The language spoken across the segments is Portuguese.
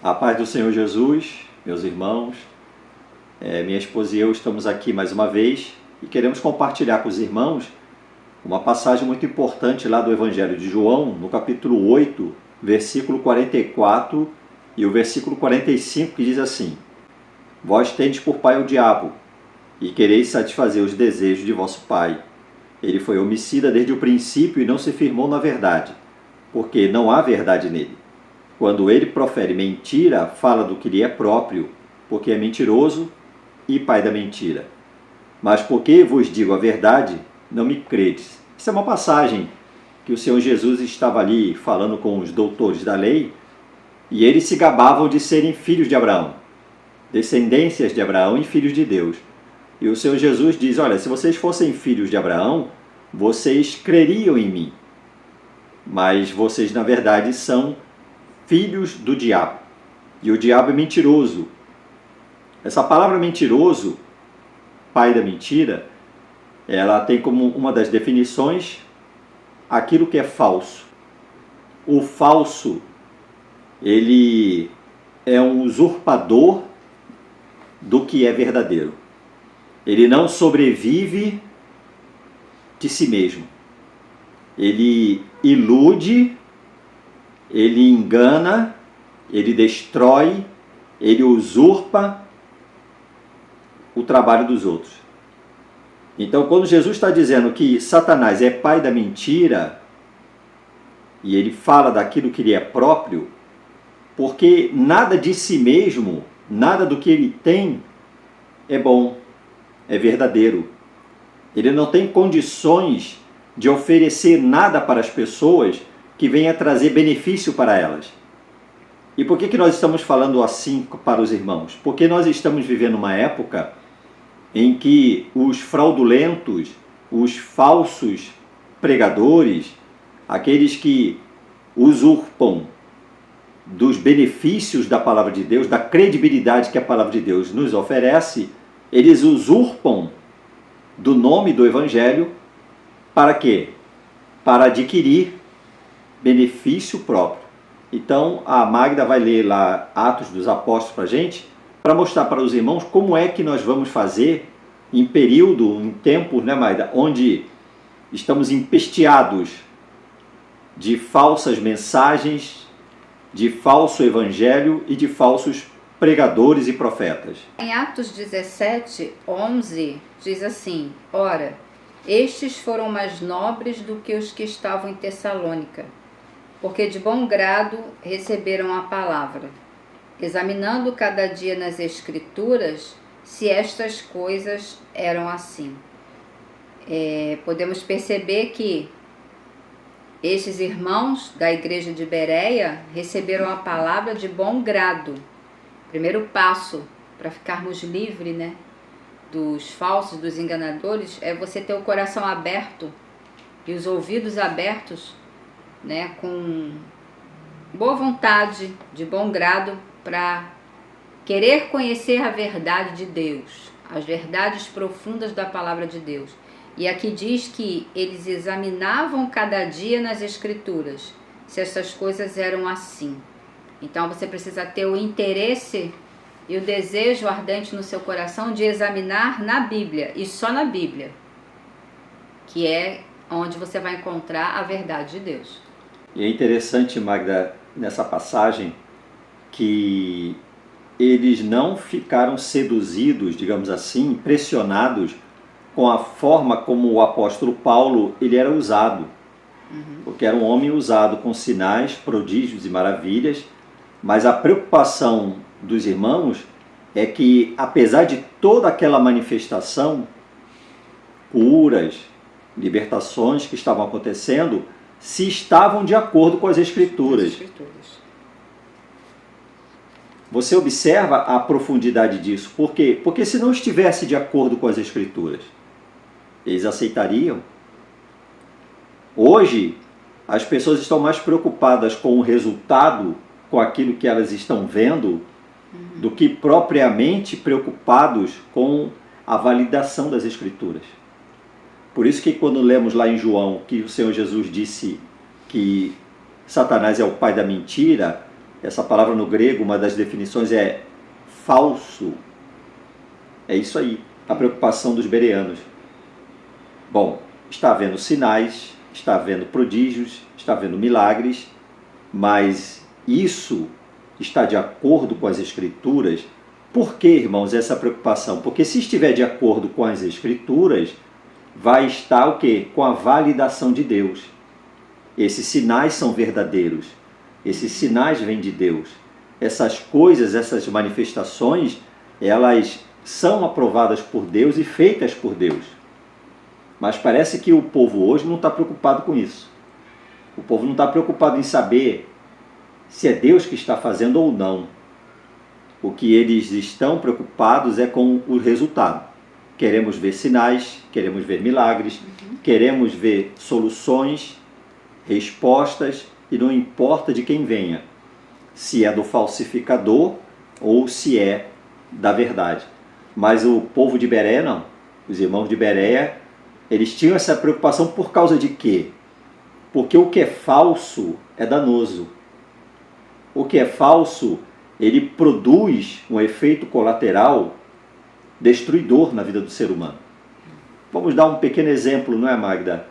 A paz do Senhor Jesus, meus irmãos, minha esposa e eu estamos aqui mais uma vez e queremos compartilhar com os irmãos uma passagem muito importante lá do Evangelho de João, no capítulo 8, versículo 44 e o versículo 45, que diz assim: Vós tendes por pai o diabo, e quereis satisfazer os desejos de vosso pai. Ele foi homicida desde o princípio e não se firmou na verdade, porque não há verdade nele. Quando ele profere mentira, fala do que lhe é próprio, porque é mentiroso e pai da mentira. Mas porque vos digo a verdade, não me credes. Isso é uma passagem que o Senhor Jesus estava ali falando com os doutores da lei, e eles se gabavam de serem filhos de Abraão, descendências de Abraão e filhos de Deus. E o Senhor Jesus diz: olha, se vocês fossem filhos de Abraão, vocês creriam em mim. Mas vocês, na verdade, são filhos do diabo. E o diabo é mentiroso. Essa palavra mentiroso, pai da mentira, ela tem como uma das definições aquilo que é falso. O falso, ele é um usurpador do que é verdadeiro. Ele não sobrevive de si mesmo. Ele ilude, ele engana, ele destrói, ele usurpa o trabalho dos outros. Então, quando Jesus está dizendo que Satanás é pai da mentira, e ele fala daquilo que lhe é próprio, porque nada de si mesmo, nada do que ele tem é bom, é verdadeiro. Ele não tem condições de oferecer nada para as pessoas que venha trazer benefício para elas. E por que nós estamos falando assim para os irmãos? Porque nós estamos vivendo uma época em que os fraudulentos, os falsos pregadores, aqueles que usurpam dos benefícios da palavra de Deus, da credibilidade que a palavra de Deus nos oferece, eles usurpam do nome do Evangelho para quê? Para adquirir benefício próprio. Então a Magda vai ler lá Atos dos Apóstolos para a gente, para mostrar para os irmãos como é que nós vamos fazer em período, em tempos, né, Magda, onde estamos empesteados de falsas mensagens, de falso evangelho e de falsos pregadores e profetas. Em Atos 17, 11, diz assim: Ora, estes foram mais nobres do que os que estavam em Tessalônica, porque de bom grado receberam a palavra, examinando cada dia nas Escrituras se estas coisas eram assim. Podemos perceber que estes irmãos da igreja de Bereia receberam a palavra de bom grado. Primeiro passo para ficarmos livres, né, dos falsos, dos enganadores, é você ter o coração aberto e os ouvidos abertos, né, com boa vontade, de bom grado, para querer conhecer a verdade de Deus, as verdades profundas da palavra de Deus. E aqui diz que eles examinavam cada dia nas Escrituras se essas coisas eram assim. Então você precisa ter o interesse e o desejo ardente no seu coração de examinar na Bíblia, e só na Bíblia, que é onde você vai encontrar a verdade de Deus. E é interessante, Magda, nessa passagem, que eles não ficaram seduzidos, digamos assim, impressionados com a forma como o apóstolo Paulo ele era usado. Porque era um homem usado com sinais, prodígios e maravilhas, mas a preocupação dos irmãos é que, apesar de toda aquela manifestação, curas, libertações que estavam acontecendo, se estavam de acordo com as Escrituras. Você observa a profundidade disso. Por quê? Porque se não estivesse de acordo com as Escrituras, eles aceitariam? Hoje, as pessoas estão mais preocupadas com o resultado, com aquilo que elas estão vendo, do que propriamente preocupados com a validação das Escrituras. Por isso que quando lemos lá em João que o Senhor Jesus disse que Satanás é o pai da mentira, Essa palavra no grego, uma das definições é falso. É isso aí, a preocupação dos bereanos. Bom, está havendo sinais, está havendo prodígios, está havendo milagres, mas isso está de acordo com as Escrituras? Por que, irmãos, essa preocupação? Porque se estiver de acordo com as Escrituras, vai estar o quê? Com a validação de Deus. Esses sinais são verdadeiros. Esses sinais vêm de Deus. Essas coisas, essas manifestações, elas são aprovadas por Deus e feitas por Deus. Mas parece que o povo hoje não está preocupado com isso. O povo não está preocupado em saber se é Deus que está fazendo ou não. O que eles estão preocupados é com o resultado. Queremos ver sinais, queremos ver milagres, queremos ver soluções, respostas, e não importa de quem venha, se é do falsificador ou se é da verdade. Mas o povo de Bereia não. Os irmãos de Bereia, eles tinham essa preocupação por causa de quê? Porque o que é falso é danoso. O que é falso, ele produz um efeito colateral destruidor na vida do ser humano. Vamos dar um pequeno exemplo, não é, Magda?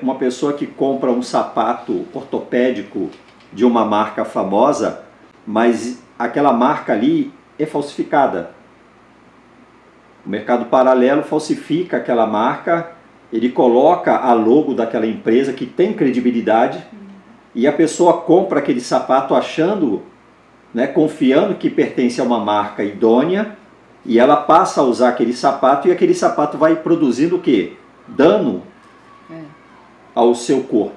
Uma pessoa que compra um sapato ortopédico de uma marca famosa, mas aquela marca ali é falsificada. O mercado paralelo falsifica aquela marca, ele coloca a logo daquela empresa que tem credibilidade, e a pessoa compra aquele sapato achando, né, confiando que pertence a uma marca idônea, e ela passa a usar aquele sapato, e aquele sapato vai produzindo o quê? Dano ao seu corpo.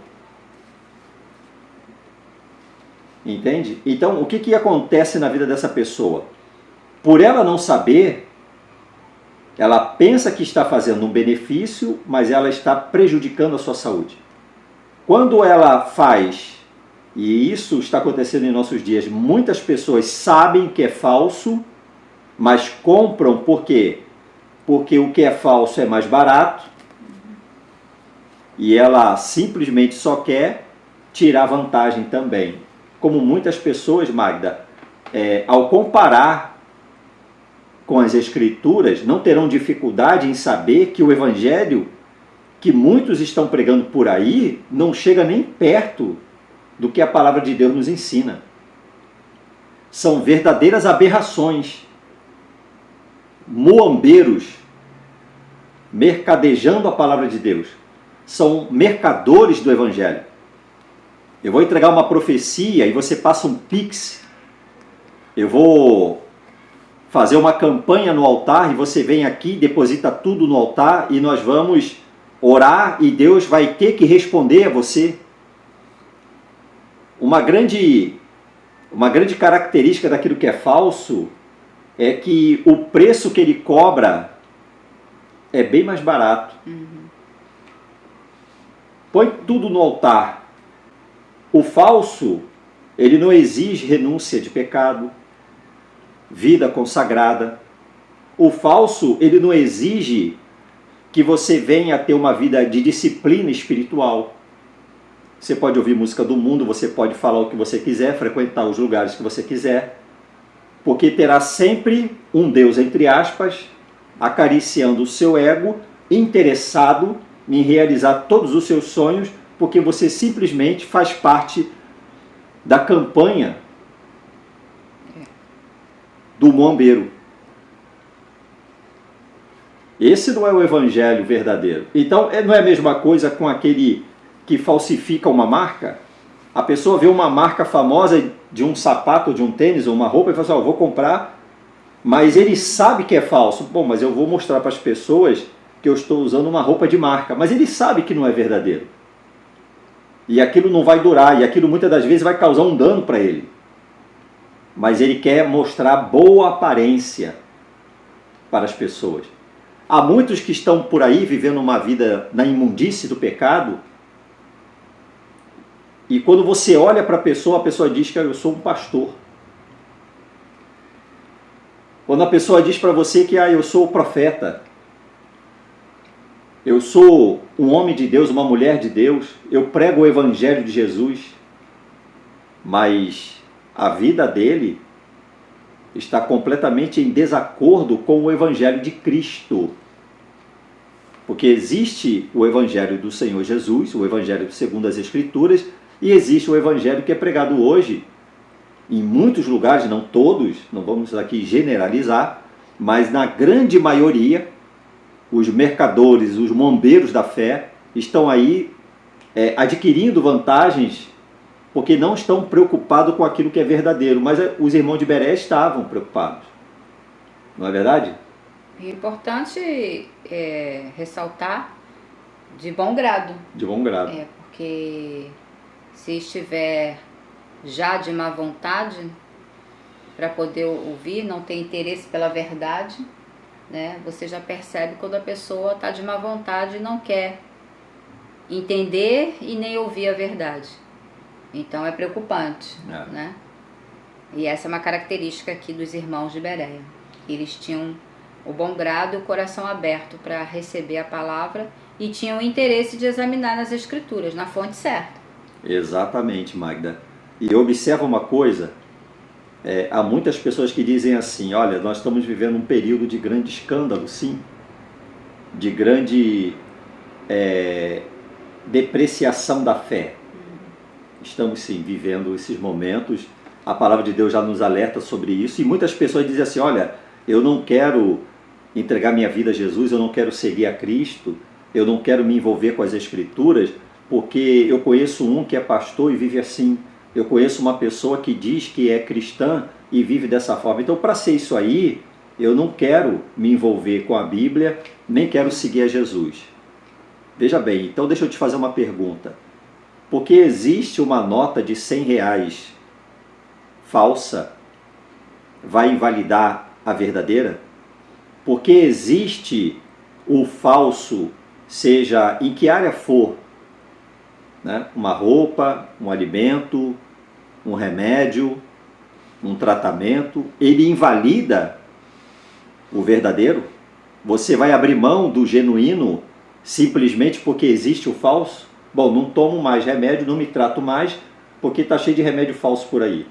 Entende? Então, o que acontece na vida dessa pessoa? Por ela não saber, ela pensa que está fazendo um benefício, mas ela está prejudicando a sua saúde. Quando ela faz, e isso está acontecendo em nossos dias, muitas pessoas sabem que é falso, mas compram por quê? Porque o que é falso é mais barato, e ela simplesmente só quer tirar vantagem também. Como muitas pessoas, Magda, ao comparar com as Escrituras, não terão dificuldade em saber que o Evangelho que muitos estão pregando por aí não chega nem perto do que a palavra de Deus nos ensina. São verdadeiras aberrações, muambeiros, mercadejando a palavra de Deus. São mercadores do Evangelho. Eu vou entregar uma profecia e você passa um pix. Eu vou fazer uma campanha no altar e você vem aqui, deposita tudo no altar e nós vamos orar e Deus vai ter que responder a você. Uma grande característica daquilo que é falso é que o preço que ele cobra é bem mais barato. Põe tudo no altar. O falso, ele não exige renúncia de pecado, vida consagrada. O falso, ele não exige que você venha a ter uma vida de disciplina espiritual. Você pode ouvir música do mundo, você pode falar o que você quiser, frequentar os lugares que você quiser, porque terá sempre um Deus, entre aspas, acariciando o seu ego, interessado em realizar todos os seus sonhos, porque você simplesmente faz parte da campanha do muambeiro. Esse não é o Evangelho verdadeiro. Então, não é a mesma coisa com aquele que falsifica uma marca? A pessoa vê uma marca famosa de um sapato, de um tênis, ou uma roupa, e fala assim, vou comprar, mas ele sabe que é falso. Bom, mas eu vou mostrar para as pessoas que eu estou usando uma roupa de marca, mas ele sabe que não é verdadeiro. E aquilo não vai durar, e aquilo muitas das vezes vai causar um dano para ele. Mas ele quer mostrar boa aparência para as pessoas. Há muitos que estão por aí vivendo uma vida na imundície do pecado, e quando você olha para a pessoa diz que eu sou um pastor. Quando a pessoa diz para você que eu sou o profeta, eu sou um homem de Deus, uma mulher de Deus, eu prego o Evangelho de Jesus, mas a vida dele está completamente em desacordo com o Evangelho de Cristo. Porque existe o Evangelho do Senhor Jesus, o Evangelho segundo as Escrituras, e existe o Evangelho que é pregado hoje em muitos lugares, não todos, não vamos aqui generalizar, mas na grande maioria, os mercadores, os mombeiros da fé estão aí adquirindo vantagens porque não estão preocupados com aquilo que é verdadeiro, mas os irmãos de Bereia estavam preocupados. Não é verdade? É importante ressaltar de bom grado. De bom grado. Porque se estiver já de má vontade para poder ouvir, não tem interesse pela verdade, né? Você já percebe quando a pessoa está de má vontade e não quer entender e nem ouvir a verdade. Então é preocupante, né? E essa é uma característica aqui dos irmãos de Bereia. Eles tinham o bom grado e o coração aberto para receber a palavra e tinham o interesse de examinar nas Escrituras, na fonte certa. Exatamente, Magda. E observa uma coisa, há muitas pessoas que dizem assim, olha, nós estamos vivendo um período de grande escândalo, sim, de grande depreciação da fé. Estamos sim vivendo esses momentos, a palavra de Deus já nos alerta sobre isso, e muitas pessoas dizem assim, olha, eu não quero entregar minha vida a Jesus, eu não quero seguir a Cristo, eu não quero me envolver com as Escrituras, porque eu conheço um que é pastor e vive assim, eu conheço uma pessoa que diz que é cristã e vive dessa forma. Então, para ser isso aí, eu não quero me envolver com a Bíblia, nem quero seguir a Jesus. Veja bem, então deixa eu te fazer uma pergunta. Porque existe uma nota de R$100 falsa, vai invalidar a verdadeira? Porque existe o falso, seja em que área for, né? Uma roupa, um alimento, um remédio, um tratamento, ele invalida o verdadeiro? Você vai abrir mão do genuíno simplesmente porque existe o falso? Bom, não tomo mais remédio, não me trato mais, porque está cheio de remédio falso por aí.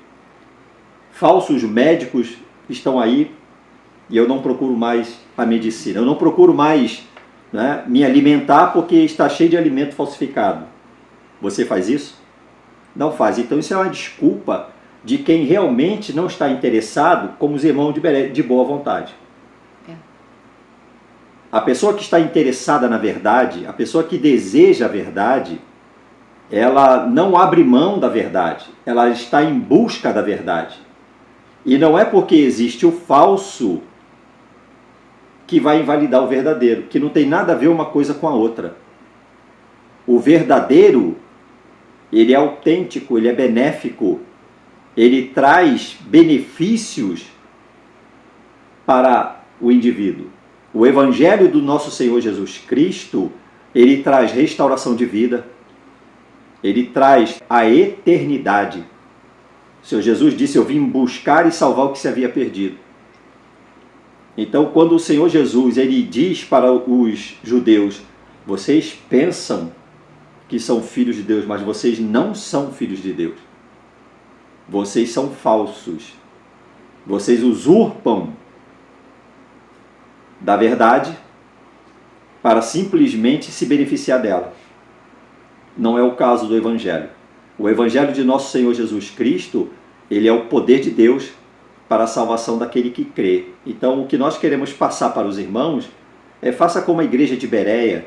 Falsos médicos estão aí e eu não procuro mais a medicina. Eu não procuro mais, né, me alimentar porque está cheio de alimento falsificado. Você faz isso? Não faz. Então isso é uma desculpa de quem realmente não está interessado, como os irmãos de boa vontade. A pessoa que está interessada na verdade, a pessoa que deseja a verdade, ela não abre mão da verdade, ela está em busca da verdade. E não é porque existe o falso que vai invalidar o verdadeiro, que não tem nada a ver uma coisa com a outra. O verdadeiro, ele é autêntico, ele é benéfico, ele traz benefícios para o indivíduo. O Evangelho do nosso Senhor Jesus Cristo, ele traz restauração de vida, ele traz a eternidade. O Senhor Jesus disse, eu vim buscar e salvar o que se havia perdido. Então, quando o Senhor Jesus ele diz para os judeus, vocês pensam que são filhos de Deus, mas vocês não são filhos de Deus. Vocês são falsos. Vocês usurpam da verdade para simplesmente se beneficiar dela. Não é o caso do Evangelho. O Evangelho de nosso Senhor Jesus Cristo, ele é o poder de Deus para a salvação daquele que crê. Então, o que nós queremos passar para os irmãos faça como a igreja de Bereia,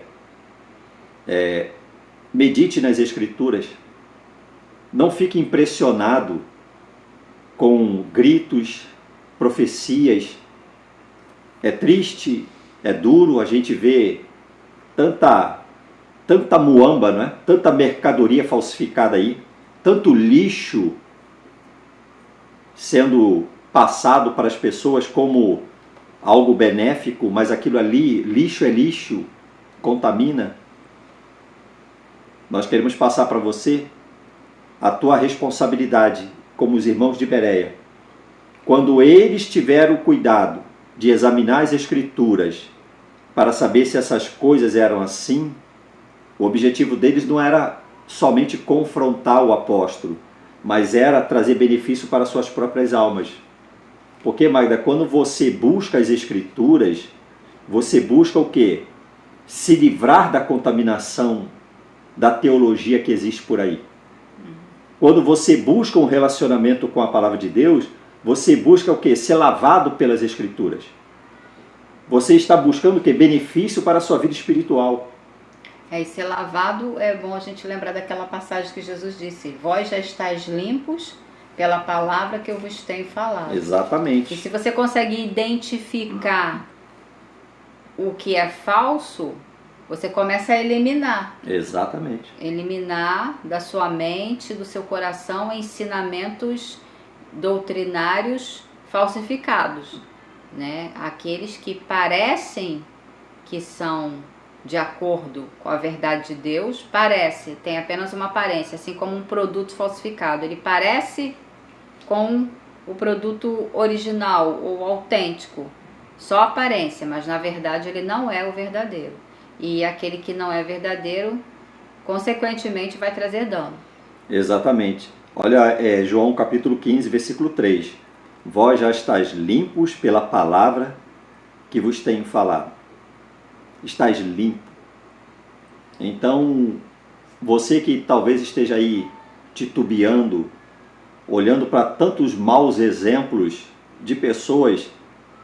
medite nas Escrituras, não fique impressionado com gritos, profecias. É triste, é duro a gente ver tanta muamba, não é? Tanta mercadoria falsificada aí, tanto lixo sendo passado para as pessoas como algo benéfico, mas aquilo ali, lixo é lixo, contamina. Nós queremos passar para você a tua responsabilidade, como os irmãos de Bereia. Quando eles tiveram o cuidado de examinar as Escrituras para saber se essas coisas eram assim, o objetivo deles não era somente confrontar o apóstolo, mas era trazer benefício para suas próprias almas. Porque, Magda, quando você busca as Escrituras, você busca o quê? Se livrar da contaminação da teologia que existe por aí. Quando você busca um relacionamento com a palavra de Deus, você busca o quê? Ser lavado pelas Escrituras. Você está buscando o quê? Benefício para a sua vida espiritual. E ser lavado, é bom a gente lembrar daquela passagem que Jesus disse: vós já estáis limpos pela palavra que eu vos tenho falado. Exatamente. E se você consegue identificar o que é falso, você começa a eliminar. Exatamente. Eliminar da sua mente, do seu coração, ensinamentos doutrinários falsificados, né? Aqueles que parecem que são de acordo com a verdade de Deus, tem apenas uma aparência, assim como um produto falsificado. Ele parece com o produto original ou autêntico, só aparência, mas na verdade ele não é o verdadeiro. E aquele que não é verdadeiro, consequentemente, vai trazer dano. Exatamente. Olha, João capítulo 15, versículo 3. Vós já estáis limpos pela palavra que vos tenho falado. Estás limpo. Então, você que talvez esteja aí titubeando, olhando para tantos maus exemplos de pessoas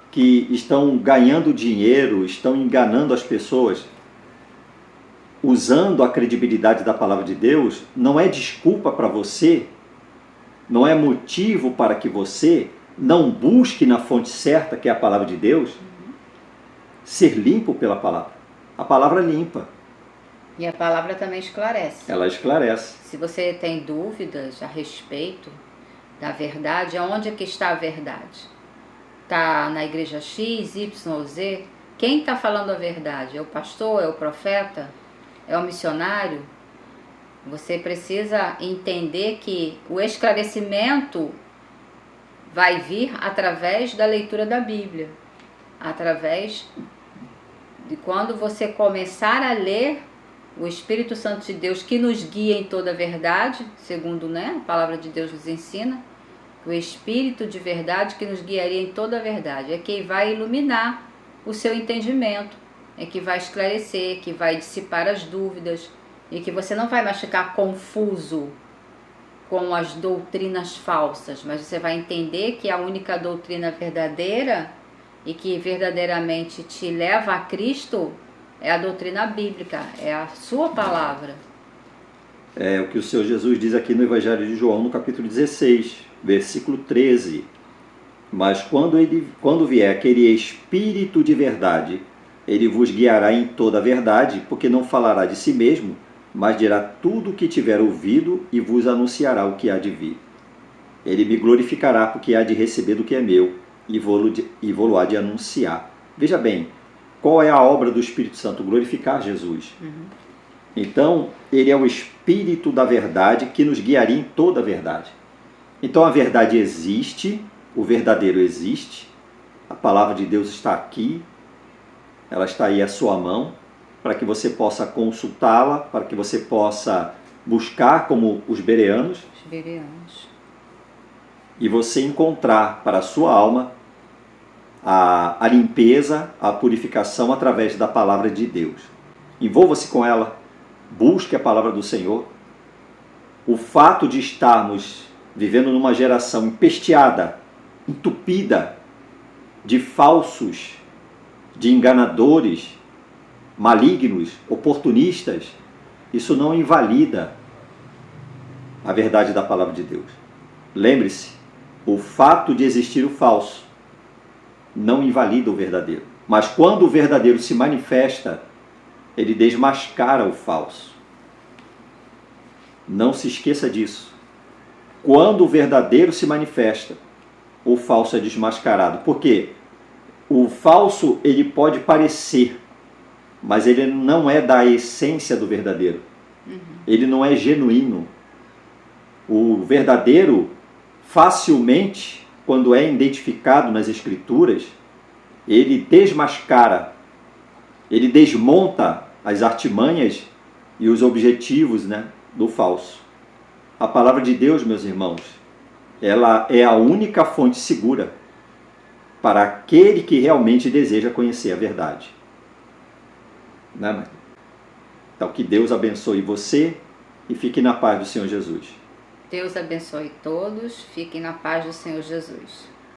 que estão ganhando dinheiro, estão enganando as pessoas, usando a credibilidade da palavra de Deus, não é desculpa para você, não é motivo para que você não busque na fonte certa, que é a palavra de Deus, ser limpo pela palavra. A palavra limpa. E a palavra também esclarece. Ela esclarece. Se você tem dúvidas a respeito da verdade, aonde é que está a verdade? Está na igreja X, Y, Z? Quem está falando a verdade? É o pastor? É o profeta? É o missionário? Você precisa entender que o esclarecimento vai vir através da leitura da Bíblia. Através de quando você começar a ler o Espírito Santo de Deus, que nos guia em toda a verdade, segundo, né, a palavra de Deus nos ensina, o Espírito de verdade que nos guiaria em toda a verdade, é quem vai iluminar o seu entendimento, é que vai esclarecer, que vai dissipar as dúvidas, e que você não vai mais ficar confuso com as doutrinas falsas, mas você vai entender que a única doutrina verdadeira e que verdadeiramente te leva a Cristo é a doutrina bíblica, é a sua palavra. É o que o Senhor Jesus diz aqui no Evangelho de João, no capítulo 16, versículo 13. Mas quando vier aquele Espírito de verdade, ele vos guiará em toda a verdade, porque não falará de si mesmo, mas dirá tudo o que tiver ouvido e vos anunciará o que há de vir. Ele me glorificará, porque há de receber do que é meu, e vou-lo há de anunciar. Veja bem, qual é a obra do Espírito Santo? Glorificar Jesus. Então, ele é o Espírito da verdade que nos guiaria em toda a verdade. Então, a verdade existe, o verdadeiro existe, a palavra de Deus está aqui, ela está aí à sua mão, para que você possa consultá-la, para que você possa buscar como os bereanos. Os bereanos. E você encontrar para a sua alma a limpeza, a purificação através da palavra de Deus. Envolva-se com ela, busque a palavra do Senhor. O fato de estarmos vivendo numa geração empesteada, entupida de falsos, de enganadores, malignos, oportunistas, isso não invalida a verdade da palavra de Deus. Lembre-se, o fato de existir o falso não invalida o verdadeiro. Mas quando o verdadeiro se manifesta, ele desmascara o falso. Não se esqueça disso. Quando o verdadeiro se manifesta, o falso é desmascarado. Por quê? O falso, ele pode parecer, mas ele não é da essência do verdadeiro. Ele não é genuíno. O verdadeiro, facilmente, quando é identificado nas Escrituras, ele desmascara, ele desmonta as artimanhas e os objetivos, né, do falso. A palavra de Deus, meus irmãos, ela é a única fonte segura para aquele que realmente deseja conhecer a verdade. Né, Marta? Então, que Deus abençoe você e fique na paz do Senhor Jesus. Deus abençoe todos. Fiquem na paz do Senhor Jesus.